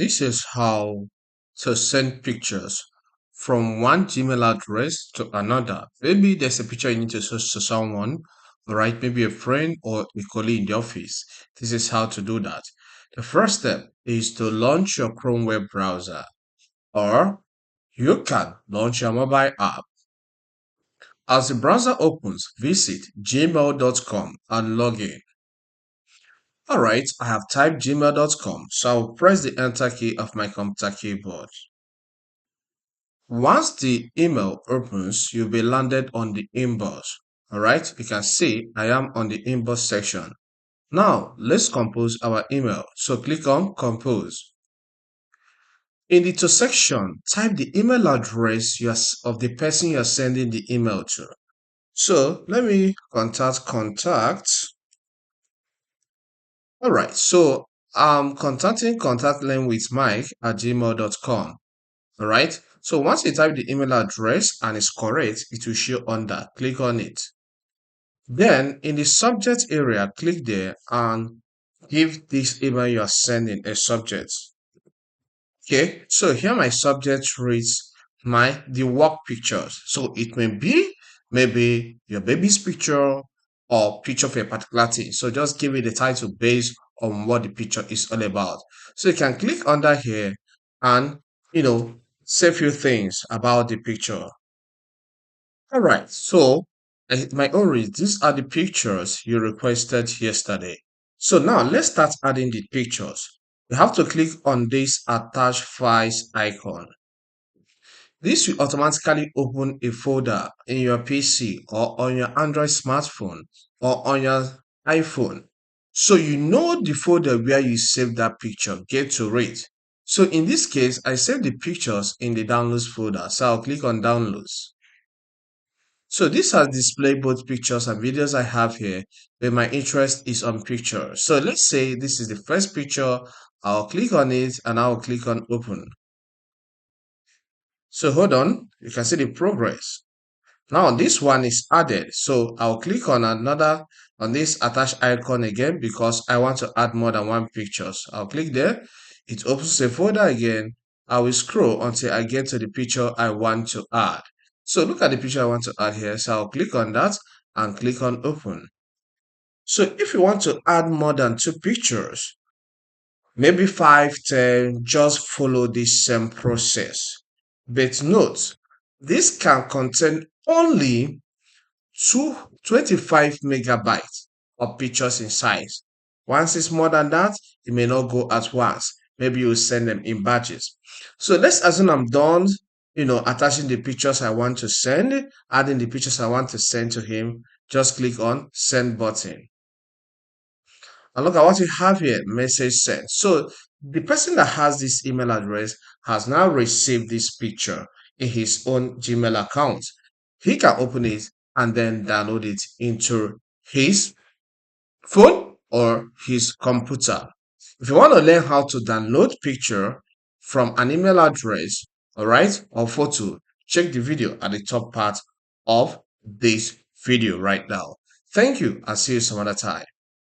This is how to send pictures from one Gmail address to another. Maybe there's a picture you need to show to someone, all right? Maybe a friend or a colleague in the office. This is how to do that. The first step is to launch your Chrome web browser, or you can launch your mobile app. As the browser opens, visit gmail.com and log in. Alright, I have typed gmail.com, so I'll press the enter key of my computer keyboard. Once the email opens, you'll be landed on the inbox. Alright, you can see I am on the inbox section. Now, let's compose our email. So click on compose. In the to section, type the email address of the person you're sending the email to. So let me contact. Alright, so I'm contacting contact lane with Mike at gmail.com. All right. So once you type the email address and it's correct, it will show under. Click on it. Then in the subject area, click there and give this email you are sending a subject. Okay. So here my subject reads the work pictures. So it may be maybe your baby's picture or picture of a particular thing. So just give it the title based on what the picture is all about. So you can click under here and say a few things about the picture. All right, so my own read, these are the pictures you requested yesterday. So now let's start adding the pictures. You have to click on this attach files icon. This will automatically open a folder in your PC or on your Android smartphone or on your iPhone. So you know the folder where you saved that picture, get to it. So in this case, I saved the pictures in the downloads folder. So I'll click on downloads. So this has displayed both pictures and videos I have here, but my interest is on pictures. So let's say this is the first picture. I'll click on it and I'll click on open. So hold on, you can see the progress. Now this one is added. So I'll click on this attach icon again because I want to add more than one picture. So I'll click there. It opens a folder again. I will scroll until I get to the picture I want to add. So look at the picture I want to add here. So I'll click on that and click on open. So if you want to add more than two pictures, maybe 5, 10, just follow this same process. But note, this can contain only 25 megabytes of pictures in size. Once it's more than that, it may not go at once. Maybe you send them in batches. So let's assume I'm done, attaching the pictures I want to send, adding the pictures I want to send to him. Just click on send button. And look at what you have here, message sent. So the person that has this email address has now received this picture in his own Gmail account. He can open it and then download it into his phone or his computer. If you want to learn how to download picture from an email address, all right, or photo, check the video at the top part of this video right now. Thank you and see you some other time.